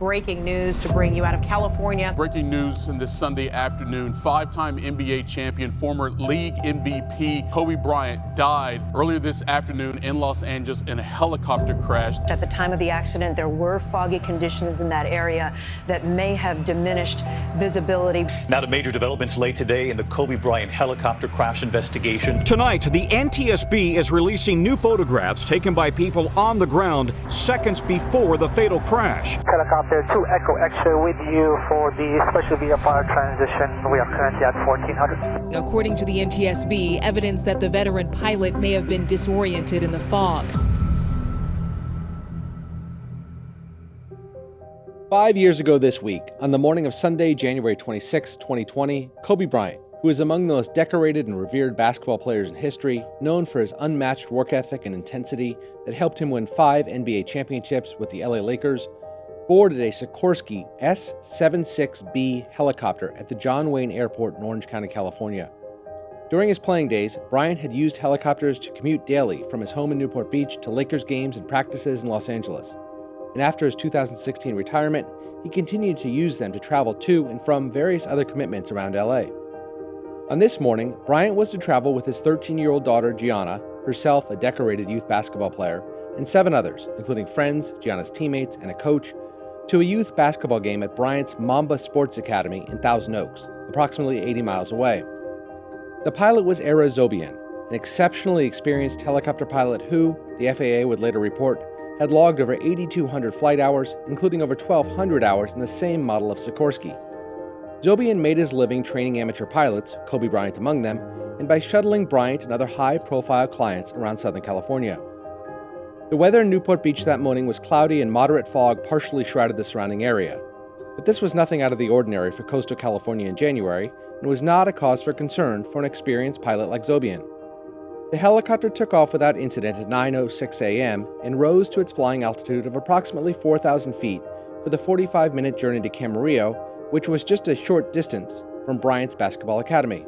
breaking news to bring you out of California. Breaking news in this Sunday afternoon. Five-time NBA champion, former league MVP Kobe Bryant died earlier this afternoon in Los Angeles in a helicopter crash. At the time of the accident, there were foggy conditions in that area that may have diminished visibility. Now to major developments late today in the Kobe Bryant helicopter crash investigation. Tonight, the NTSB is releasing new photographs taken by people on the ground seconds before the fatal crash. Helicopter 2 Echo Extra with you for the special VFR transition. We are currently at 1400. According to the NTSB, evidence that the veteran pilot may have been disoriented in the fog. 5 years ago this week, on the morning of Sunday, January 26, 2020, Kobe Bryant, who is among the most decorated and revered basketball players in history, known for his unmatched work ethic and intensity that helped him win 5 NBA championships with the LA Lakers, boarded a Sikorsky S-76B helicopter at the John Wayne Airport in Orange County, California. During his playing days, Bryant had used helicopters to commute daily from his home in Newport Beach to Lakers games and practices in Los Angeles. And after his 2016 retirement, he continued to use them to travel to and from various other commitments around LA. On this morning, Bryant was to travel with his 13-year-old daughter, Gianna, herself a decorated youth basketball player, and 7 others, including friends, Gianna's teammates, and a coach, to a youth basketball game at Bryant's Mamba Sports Academy in Thousand Oaks, approximately 80 miles away. The pilot was Era Zobian, an exceptionally experienced helicopter pilot who, the FAA would later report, had logged over 8,200 flight hours, including over 1,200 hours in the same model of Sikorsky. Zobian made his living training amateur pilots, Kobe Bryant among them, and by shuttling Bryant and other high-profile clients around Southern California. The weather in Newport Beach that morning was cloudy and moderate fog partially shrouded the surrounding area. But this was nothing out of the ordinary for coastal California in January, and was not a cause for concern for an experienced pilot like Zobian. The helicopter took off without incident at 9:06 a.m. and rose to its flying altitude of approximately 4,000 feet for the 45-minute journey to Camarillo, which was just a short distance from Bryant's basketball academy.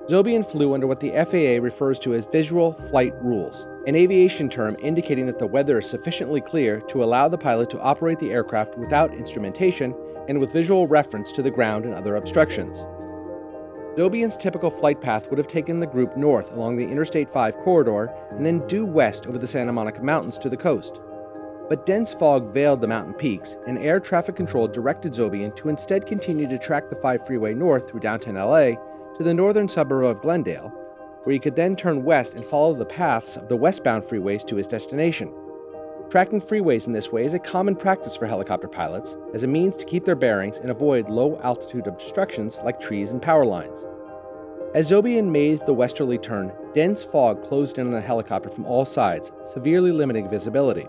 Zobian flew under what the FAA refers to as visual flight rules, an aviation term indicating that the weather is sufficiently clear to allow the pilot to operate the aircraft without instrumentation and with visual reference to the ground and other obstructions. Zobian's typical flight path would have taken the group north along the Interstate 5 corridor and then due west over the Santa Monica Mountains to the coast. But dense fog veiled the mountain peaks, and air traffic control directed Zobian to instead continue to track the 5 freeway north through downtown LA to the northern suburb of Glendale, where he could then turn west and follow the paths of the westbound freeways to his destination. Tracking freeways in this way is a common practice for helicopter pilots as a means to keep their bearings and avoid low-altitude obstructions like trees and power lines. As Zobian made the westerly turn, dense fog closed in on the helicopter from all sides, severely limiting visibility.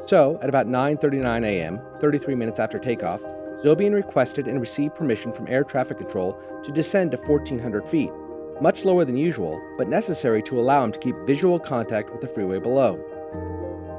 So, at about 9:39 a.m., 33 minutes after takeoff, Zobian requested and received permission from air traffic control to descend to 1,400 feet, much lower than usual, but necessary to allow him to keep visual contact with the freeway below.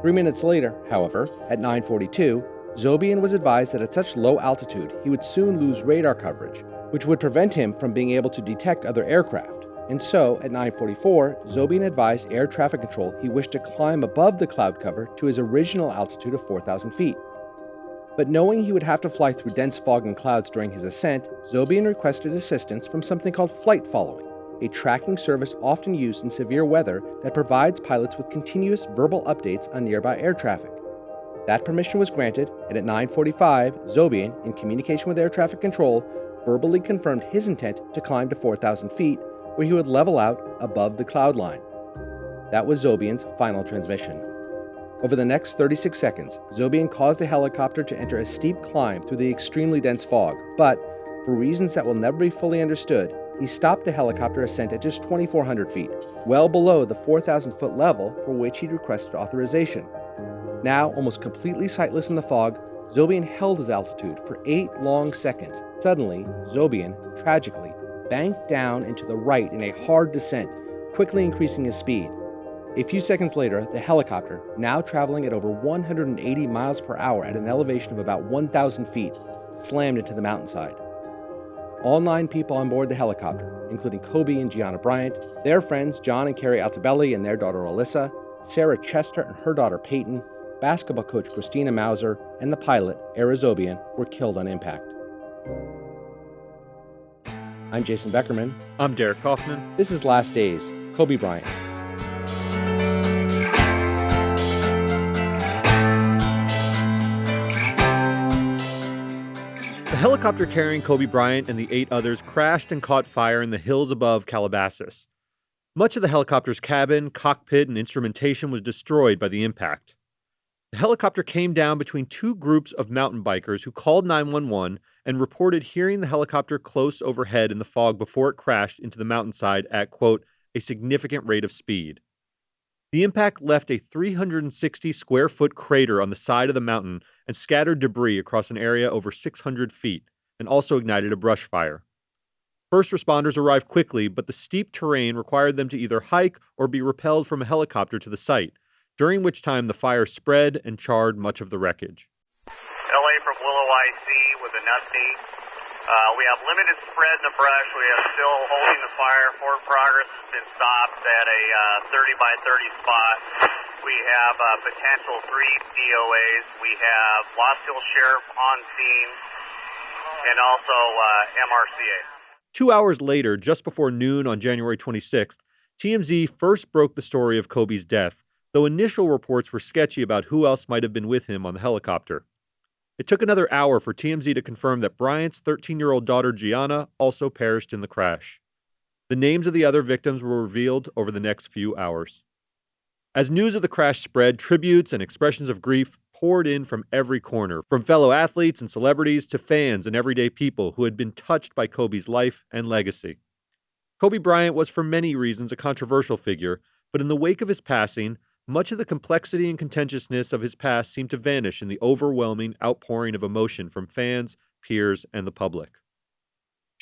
3 minutes later, however, at 9:42, Zobian was advised that at such low altitude he would soon lose radar coverage, which would prevent him from being able to detect other aircraft. And so, at 9:44, Zobian advised air traffic control he wished to climb above the cloud cover to his original altitude of 4,000 feet. But knowing he would have to fly through dense fog and clouds during his ascent, Zobian requested assistance from something called flight following, a tracking service often used in severe weather that provides pilots with continuous verbal updates on nearby air traffic. That permission was granted, and at 9:45, Zobian, in communication with air traffic control, verbally confirmed his intent to climb to 4,000 feet, where he would level out above the cloud line. That was Zobian's final transmission. Over the next 36 seconds, Zobian caused the helicopter to enter a steep climb through the extremely dense fog, but, for reasons that will never be fully understood, he stopped the helicopter ascent at just 2,400 feet, well below the 4,000-foot level for which he'd requested authorization. Now, almost completely sightless in the fog, Zobian held his altitude for 8 long seconds. Suddenly, Zobian, tragically, banked down and to the right in a hard descent, quickly increasing his speed. A few seconds later, the helicopter, now traveling at over 180 miles per hour at an elevation of about 1,000 feet, slammed into the mountainside. All 9 people on board the helicopter, including Kobe and Gianna Bryant, their friends John and Carrie Altobelli and their daughter Alyssa, Sarah Chester and her daughter Peyton, basketball coach Christina Mauser and the pilot, Era Zobian, were killed on impact. I'm Jason Beckerman. I'm Derek Kaufman. This is Last Days, Kobe Bryant. The helicopter carrying Kobe Bryant and the 8 others crashed and caught fire in the hills above Calabasas. Much of the helicopter's cabin, cockpit, and instrumentation was destroyed by the impact. The helicopter came down between 2 groups of mountain bikers who called 911 and reported hearing the helicopter close overhead in the fog before it crashed into the mountainside at, quote, a significant rate of speed. The impact left a 360-square-foot crater on the side of the mountain and scattered debris across an area over 600 feet, and also ignited a brush fire. First responders arrived quickly, but the steep terrain required them to either hike or be repelled from a helicopter to the site, during which time the fire spread and charred much of the wreckage. LA from Willow IC with an update. We have limited spread in the brush. We are still holding the fire. Forward progress has been stopped at a 30 by 30 spot. We have potential 3 DOAs. We have Lost Hills Sheriff on scene and also MRCA. 2 hours later, just before noon on January 26th, TMZ first broke the story of Kobe's death, though initial reports were sketchy about who else might have been with him on the helicopter. It took another hour for TMZ to confirm that Bryant's 13-year-old daughter Gianna also perished in the crash. The names of the other victims were revealed over the next few hours. As news of the crash spread, tributes and expressions of grief poured in from every corner, from fellow athletes and celebrities to fans and everyday people who had been touched by Kobe's life and legacy. Kobe Bryant was for many reasons a controversial figure, but in the wake of his passing, much of the complexity and contentiousness of his past seemed to vanish in the overwhelming outpouring of emotion from fans, peers, and the public.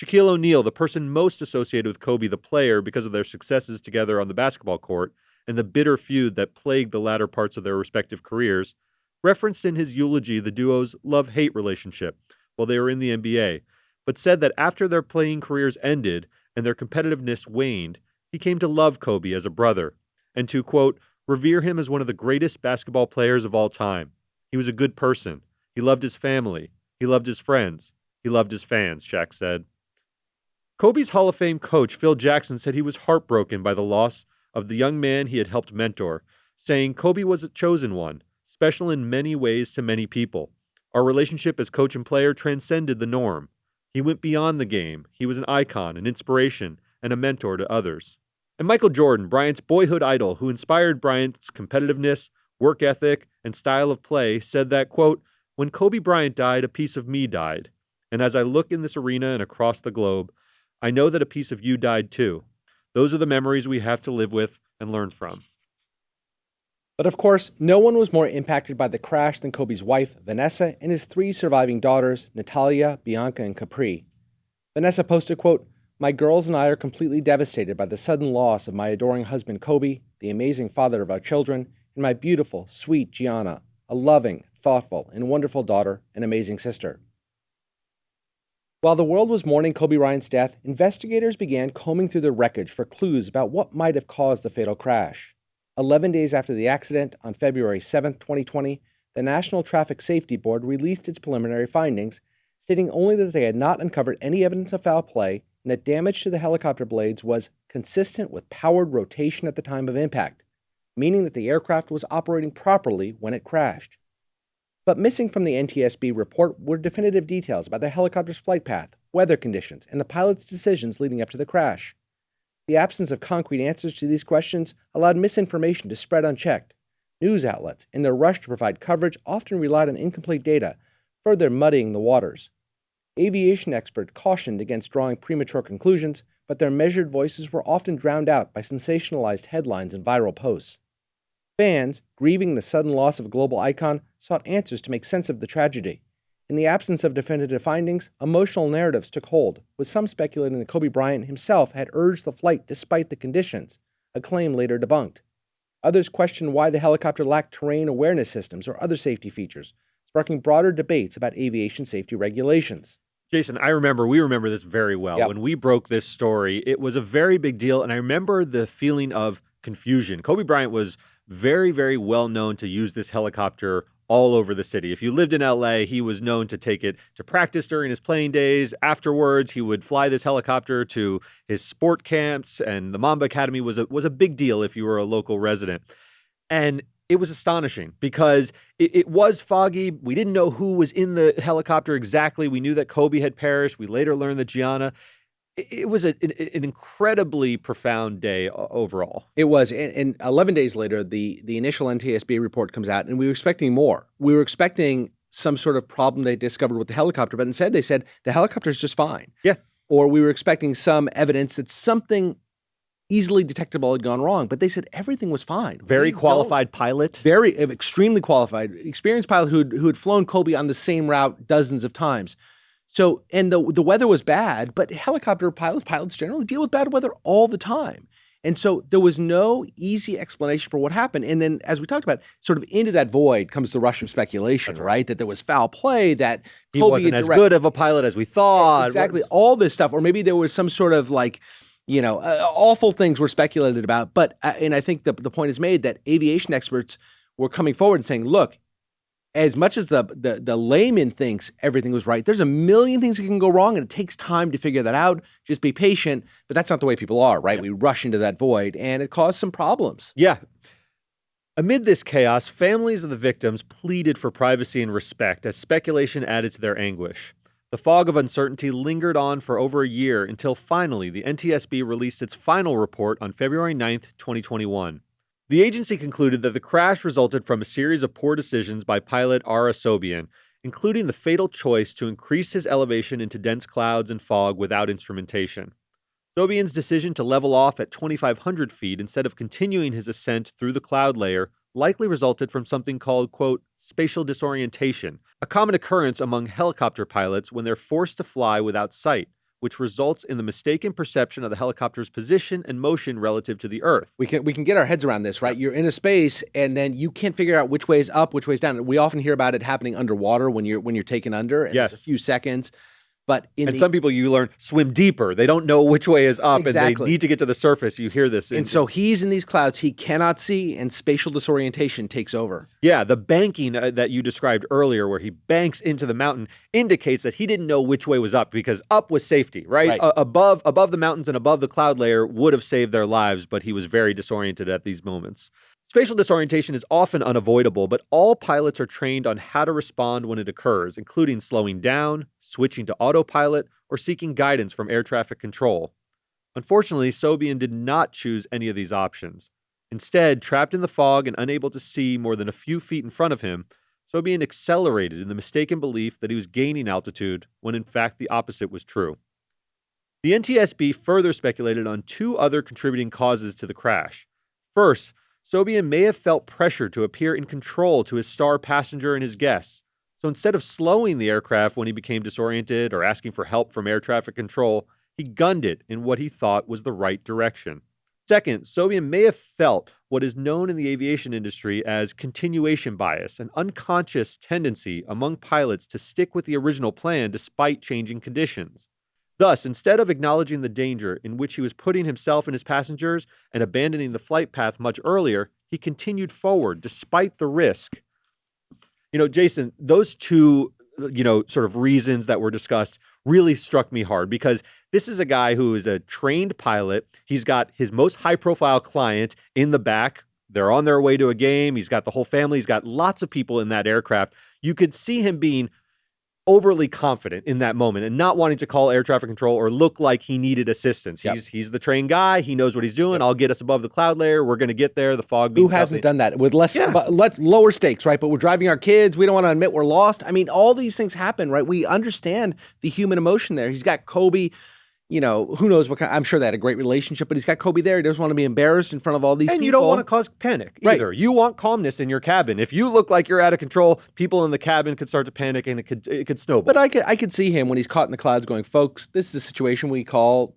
Shaquille O'Neal, the person most associated with Kobe the player because of their successes together on the basketball court and the bitter feud that plagued the latter parts of their respective careers, referenced in his eulogy the duo's love-hate relationship while they were in the NBA, but said that after their playing careers ended and their competitiveness waned, he came to love Kobe as a brother and to, quote, revere him as one of the greatest basketball players of all time. He was a good person. He loved his family. He loved his friends. He loved his fans, Shaq said. Kobe's Hall of Fame coach, Phil Jackson, said he was heartbroken by the loss of the young man he had helped mentor, saying Kobe was a chosen one, special in many ways to many people. Our relationship as coach and player transcended the norm. He went beyond the game. He was an icon, an inspiration, and a mentor to others. And Michael Jordan, Bryant's boyhood idol, who inspired Bryant's competitiveness, work ethic, and style of play, said that, quote, when Kobe Bryant died, a piece of me died. And as I look in this arena and across the globe, I know that a piece of you died too. Those are the memories we have to live with and learn from. But of course, no one was more impacted by the crash than Kobe's wife, Vanessa, and his 3 surviving daughters, Natalia, Bianca, and Capri. Vanessa posted, quote, my girls and I are completely devastated by the sudden loss of my adoring husband, Kobe, the amazing father of our children, and my beautiful, sweet Gianna, a loving, thoughtful, and wonderful daughter and amazing sister. While the world was mourning Kobe Bryant's death, investigators began combing through the wreckage for clues about what might have caused the fatal crash. 11 days after the accident, on February 7, 2020, the National Traffic Safety Board released its preliminary findings, stating only that they had not uncovered any evidence of foul play and that damage to the helicopter blades was consistent with powered rotation at the time of impact, meaning that the aircraft was operating properly when it crashed. But missing from the NTSB report were definitive details about the helicopter's flight path, weather conditions, and the pilot's decisions leading up to the crash. The absence of concrete answers to these questions allowed misinformation to spread unchecked. News outlets, in their rush to provide coverage, often relied on incomplete data, further muddying the waters. Aviation experts cautioned against drawing premature conclusions, but their measured voices were often drowned out by sensationalized headlines and viral posts. Fans, grieving the sudden loss of a global icon, sought answers to make sense of the tragedy. In the absence of definitive findings, emotional narratives took hold, with some speculating that Kobe Bryant himself had urged the flight despite the conditions, a claim later debunked. Others questioned why the helicopter lacked terrain awareness systems or other safety features, sparking broader debates about aviation safety regulations. Jason, we remember this very well. Yep. When we broke this story, it was a very big deal, and I remember the feeling of confusion. Kobe Bryant was very, very well known to use this helicopter all over the city. If you lived in LA, he was known to take it to practice during his playing days. Afterwards, he would fly this helicopter to his sport camps, and the Mamba Academy was a big deal if you were a local resident. And it was astonishing because it was foggy. We didn't know who was in the helicopter exactly. We knew that Kobe had perished. We later learned that Gianna. It was an incredibly profound day overall. It was. And 11 days later, the initial NTSB report comes out, and we were expecting more. We were expecting some sort of problem they discovered with the helicopter, but instead they said the helicopter's just fine. Yeah. Or we were expecting some evidence that something easily detectable had gone wrong, but they said everything was fine. Very qualified pilot. Extremely qualified, experienced pilot who had flown Kobe on the same route dozens of times. So, and the weather was bad, but helicopter pilots generally deal with bad weather all the time. And so there was no easy explanation for what happened. And then, as we talked about, sort of into that void comes the rush of speculation, right? That there was foul play, that he wasn't as good of a pilot as we thought. Exactly, all this stuff. Or maybe there was some sort of awful things were speculated about. But, and I think the point is made that aviation experts were coming forward and saying, look, as much as the layman thinks everything was right, there's a million things that can go wrong, and it takes time to figure that out. Just be patient. But that's not the way people are, right? Yeah. We rush into that void, and it caused some problems. Yeah. Amid this chaos, families of the victims pleaded for privacy and respect as speculation added to their anguish. The fog of uncertainty lingered on for over a year until finally the NTSB released its final report on February 9th, 2021. The agency concluded that the crash resulted from a series of poor decisions by pilot Ara Sobian, including the fatal choice to increase his elevation into dense clouds and fog without instrumentation. Sobian's decision to level off at 2,500 feet instead of continuing his ascent through the cloud layer likely resulted from something called, quote, spatial disorientation, a common occurrence among helicopter pilots when they're forced to fly without sight, which results in the mistaken perception of the helicopter's position and motion relative to the Earth. We can get our heads around this, right? You're in a space, and then you can't figure out which way is up, which way is down. We often hear about it happening underwater when you're taken under. And yes, a few seconds. But some people, you learn, swim deeper. They don't know which way is up, exactly, and they need to get to the surface. You hear this. And so he's in these clouds he cannot see, and spatial disorientation takes over. Yeah, the banking that you described earlier, where he banks into the mountain, indicates that he didn't know which way was up, because up was safety, right? Above the mountains and above the cloud layer would have saved their lives, but he was very disoriented at these moments. Spatial disorientation is often unavoidable, but all pilots are trained on how to respond when it occurs, including slowing down, switching to autopilot, or seeking guidance from air traffic control. Unfortunately, Sobian did not choose any of these options. Instead, trapped in the fog and unable to see more than a few feet in front of him, Sobian accelerated in the mistaken belief that he was gaining altitude when in fact the opposite was true. The NTSB further speculated on two other contributing causes to the crash. First, Sobian may have felt pressure to appear in control to his star passenger and his guests. So instead of slowing the aircraft when he became disoriented or asking for help from air traffic control, he gunned it in what he thought was the right direction. Second, Sobian may have felt what is known in the aviation industry as continuation bias, an unconscious tendency among pilots to stick with the original plan despite changing conditions. Thus, instead of acknowledging the danger in which he was putting himself and his passengers and abandoning the flight path much earlier, he continued forward despite the risk. Jason, those two, sort of reasons that were discussed really struck me hard, because this is a guy who is a trained pilot. He's got his most high-profile client in the back. They're on their way to a game. He's got the whole family. He's got lots of people in that aircraft. You could see him being overly confident in that moment and not wanting to call air traffic control or look like he needed assistance. Yep. He's the trained guy. He knows what he's doing. Yep. I'll get us above the cloud layer. We're going to get there. The fog. Who hasn't done that with lower stakes, right? But we're driving our kids. We don't want to admit we're lost. I mean, all these things happen, right? We understand the human emotion there. He's got Kobe. Who knows what kind, I'm sure they had a great relationship, but he's got Kobe there. He doesn't want to be embarrassed in front of all these people. And you don't want to cause panic either. Right. You want calmness in your cabin. If you look like you're out of control, people in the cabin could start to panic, and it could snowball. But I could see him when he's caught in the clouds going, folks, this is a situation we call,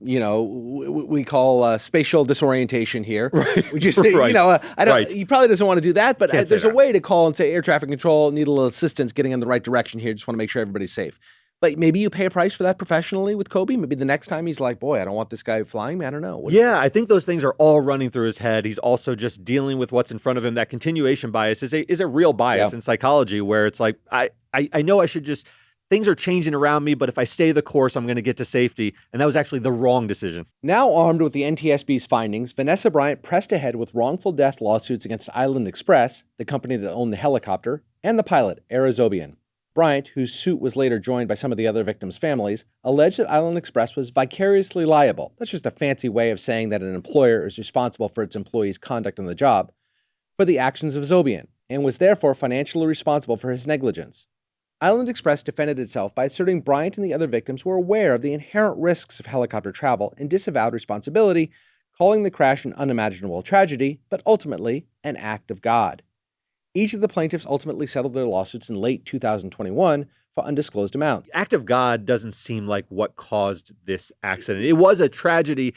spatial disorientation here. Right. We just, he probably doesn't want to do that, but there's a way to call and say, air traffic control, need a little assistance getting in the right direction here. Just want to make sure everybody's safe. But maybe you pay a price for that professionally with Kobe. Maybe the next time he's like, boy, I don't want this guy flying me. I don't know. Yeah, I think those things are all running through his head. He's also just dealing with what's in front of him. That continuation bias is a real bias in psychology, where it's like, I know I should just, things are changing around me, but if I stay the course, I'm going to get to safety. And that was actually the wrong decision. Now armed with the NTSB's findings, Vanessa Bryant pressed ahead with wrongful death lawsuits against Island Express, the company that owned the helicopter, and the pilot, Arazobian. Bryant, whose suit was later joined by some of the other victims' families, alleged that Island Express was vicariously liable. That's just a fancy way of saying that an employer is responsible for its employees' conduct on the job for the actions of Zobian, and was therefore financially responsible for his negligence. Island Express defended itself by asserting Bryant and the other victims were aware of the inherent risks of helicopter travel and disavowed responsibility, calling the crash an unimaginable tragedy, but ultimately an act of God. Each of the plaintiffs ultimately settled their lawsuits in late 2021 for undisclosed amounts. Act of God doesn't seem like what caused this accident. It was a tragedy,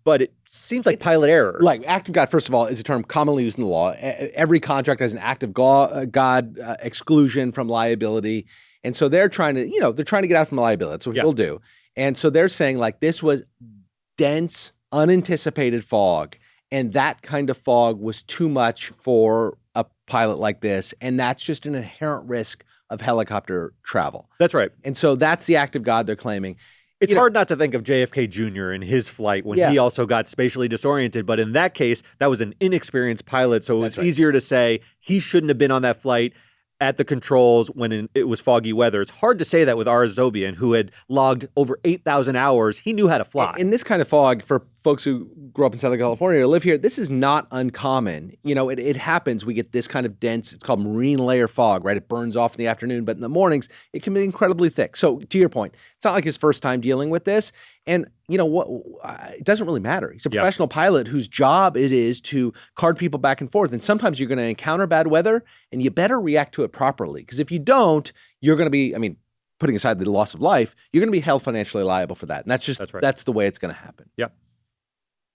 but it seems like pilot error. Like, act of God, first of all, is a term commonly used in the law. Every contract has an act of God exclusion from liability. And so they're trying to, they're trying to get out from liability. That's what people do. And so they're saying, like, this was dense, unanticipated fog. And that kind of fog was too much for a pilot like this. And that's just an inherent risk of helicopter travel. That's right. And so that's the act of God they're claiming. It's hard not to think of JFK Jr. in his flight when he also got spatially disoriented. But in that case, that was an inexperienced pilot. So it was easier to say he shouldn't have been on that flight at the controls when it was foggy weather. It's hard to say that with Arazobian, who had logged over 8,000 hours. He knew how to fly. In this kind of fog, for folks who grew up in Southern California or live here, this is not uncommon. It happens. We get this kind of dense, it's called marine layer fog, right? It burns off in the afternoon, but in the mornings, it can be incredibly thick. So to your point, it's not like his first time dealing with this. And you know what? It doesn't really matter. He's a professional pilot whose job it is to cart people back and forth. And sometimes you're going to encounter bad weather, and you better react to it properly. Because if you don't, you're going to be, putting aside the loss of life, you're going to be held financially liable for that. And that's the way it's going to happen. Yep.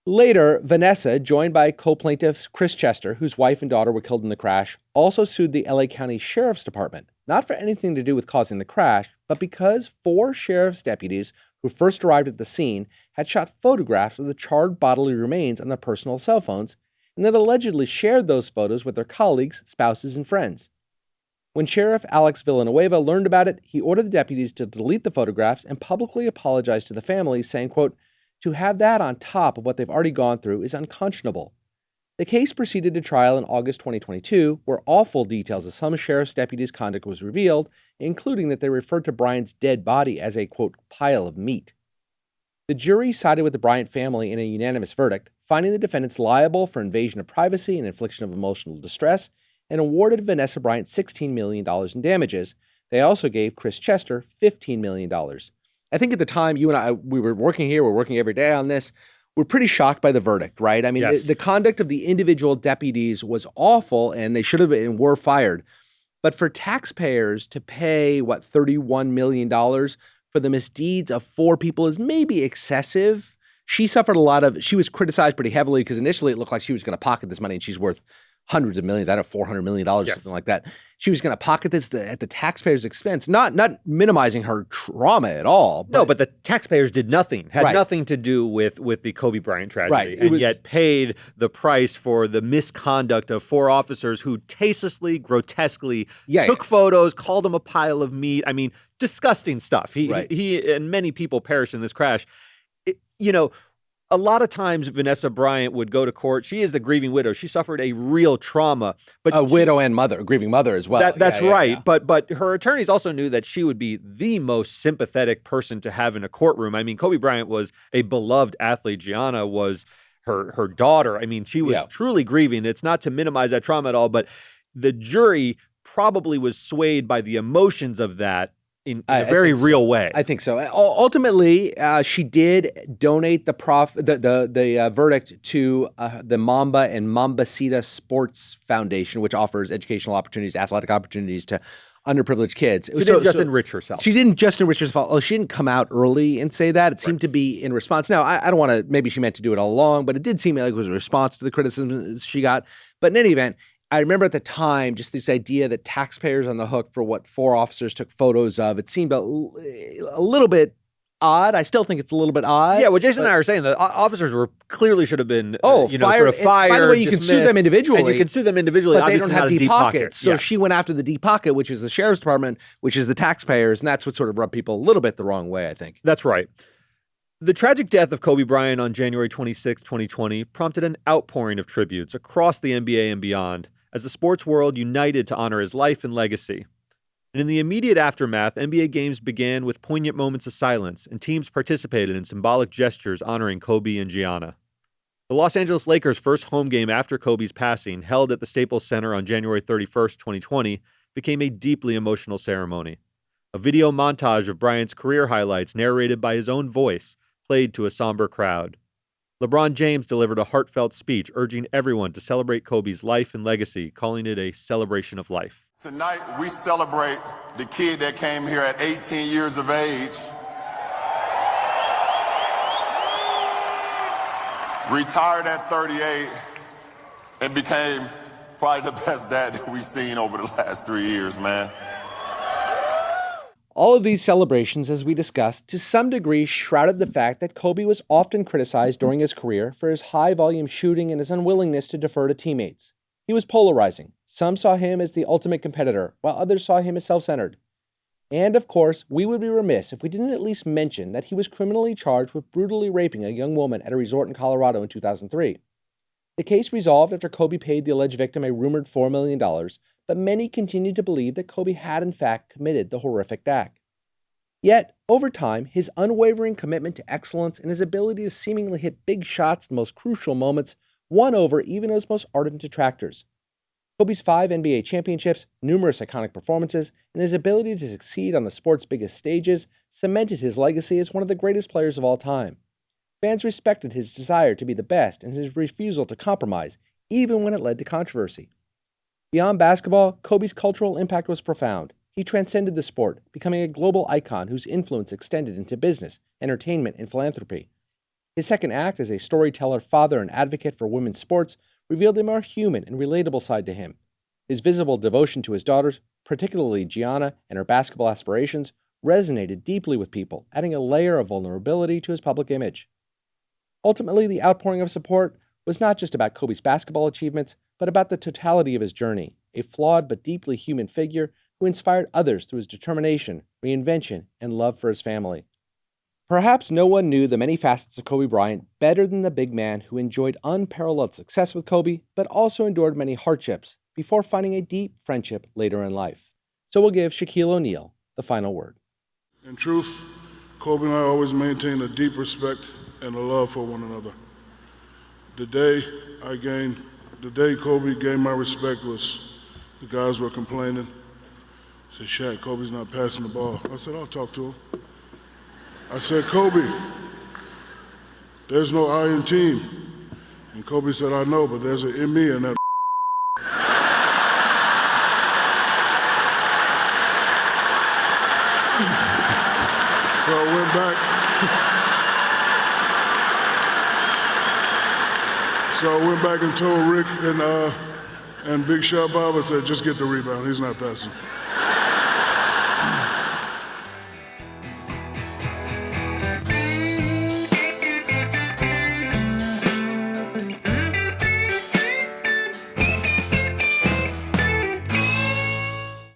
Later, Vanessa, joined by co-plaintiff Chris Chester, whose wife and daughter were killed in the crash, also sued the LA County Sheriff's Department, not for anything to do with causing the crash, but because 4 sheriff's deputies who first arrived at the scene had shot photographs of the charred bodily remains on their personal cell phones, and then allegedly shared those photos with their colleagues, spouses, and friends. When Sheriff Alex Villanueva learned about it, he ordered the deputies to delete the photographs and publicly apologized to the families, saying, quote, "To have that on top of what they've already gone through is unconscionable." The case proceeded to trial in August 2022, where all full details of some sheriff's deputies' conduct was revealed, including that they referred to Bryant's dead body as a, quote, pile of meat. The jury sided with the Bryant family in a unanimous verdict, finding the defendants liable for invasion of privacy and infliction of emotional distress, and awarded Vanessa Bryant $16 million in damages. They also gave Chris Chester $15 million. I think at the time, you and I, we were working here, we're working every day on this, we're pretty shocked by the verdict, right? The conduct of the individual deputies was awful, and they should have been and were fired. But for taxpayers to pay, $31 million for the misdeeds of 4 people is maybe excessive. She suffered she was criticized pretty heavily because initially it looked like she was going to pocket this money, and she's worth hundreds of millions, I don't know, $400 million or something like that. She was going to pocket this at the taxpayers' expense, not minimizing her trauma at all. But the taxpayers did nothing, had nothing to do with the Kobe Bryant tragedy, and yet paid the price for the misconduct of 4 officers who tastelessly, grotesquely took photos, called him a pile of meat. Disgusting stuff. He and many people perished in this crash. A lot of times Vanessa Bryant would go to court. She is the grieving widow. She suffered a real trauma. But a widow and mother, a grieving mother as well. That's right. Yeah. But her attorneys also knew that she would be the most sympathetic person to have in a courtroom. Kobe Bryant was a beloved athlete. Gianna was her daughter. She was truly grieving. It's not to minimize that trauma at all, but the jury probably was swayed by the emotions of that in a very real way. I think so. Ultimately, she did donate the verdict to the Mamba and Mambacita Sports Foundation, which offers educational opportunities, athletic opportunities to underprivileged kids. She didn't just enrich herself. She didn't just enrich herself. Oh, she didn't come out early and say that. It seemed to be in response. Now, I don't want to, maybe she meant to do it all along, but it did seem like it was a response to the criticism she got. But in any event, I remember at the time just this idea that taxpayers on the hook for what 4 officers took photos of. It seemed a little bit odd. I still think it's a little bit odd. Yeah, well, Jason and I are saying the officers clearly should have been fired. Sort of fired. By the way, you can sue them individually. And you can sue them individually, but they don't have deep pockets. So yeah. she went after the deep pocket, which is the sheriff's department, which is the taxpayers, and that's what sort of rubbed people a little bit the wrong way, I think. That's right. The tragic death of Kobe Bryant on January 26, 2020 prompted an outpouring of tributes across the NBA and beyond as the sports world united to honor his life and legacy. And in the immediate aftermath, NBA games began with poignant moments of silence, and teams participated in symbolic gestures honoring Kobe and Gianna. The Los Angeles Lakers' first home game after Kobe's passing, held at the Staples Center on January 31st, 2020, became a deeply emotional ceremony. A video montage of Bryant's career highlights, narrated by his own voice, played to a somber crowd. LeBron James delivered a heartfelt speech urging everyone to celebrate Kobe's life and legacy, calling it a celebration of life. Tonight, we celebrate the kid that came here at 18 years of age, retired at 38, and became probably the best dad that we've seen over the last 3 years, man. All of these celebrations, as we discussed, to some degree shrouded the fact that Kobe was often criticized during his career for his high-volume shooting and his unwillingness to defer to teammates. He was polarizing. Some saw him as the ultimate competitor, while others saw him as self-centered. And, of course, we would be remiss if we didn't at least mention that he was criminally charged with brutally raping a young woman at a resort in Colorado in 2003. The case resolved after Kobe paid the alleged victim a rumored $4 million, but many continued to believe that Kobe had in fact committed the horrific act. Yet, over time, his unwavering commitment to excellence and his ability to seemingly hit big shots in the most crucial moments won over even his most ardent detractors. Kobe's 5 NBA championships, numerous iconic performances, and his ability to succeed on the sport's biggest stages cemented his legacy as one of the greatest players of all time. Fans respected his desire to be the best and his refusal to compromise, even when it led to controversy. Beyond basketball, Kobe's cultural impact was profound. He transcended the sport, becoming a global icon whose influence extended into business, entertainment, and philanthropy. His second act as a storyteller, father, and advocate for women's sports revealed a more human and relatable side to him. His visible devotion to his daughters, particularly Gianna and her basketball aspirations, resonated deeply with people, adding a layer of vulnerability to his public image. Ultimately, the outpouring of support was not just about Kobe's basketball achievements, but about the totality of his journey, a flawed but deeply human figure who inspired others through his determination, reinvention, and love for his family. Perhaps no one knew the many facets of Kobe Bryant better than the big man who enjoyed unparalleled success with Kobe, but also endured many hardships before finding a deep friendship later in life. So we'll give Shaquille O'Neal the final word. In truth, Kobe and I always maintained a deep respect and a love for one another. The day Kobe gained my respect was the guys were complaining. I said, Shaq, Kobe's not passing the ball. I said, I'll talk to him. I said, Kobe, there's no I in team. And Kobe said, I know, but there's an in me in that. So I went back and told Rick and Big Shot Bob, I said, just get the rebound. He's not passing.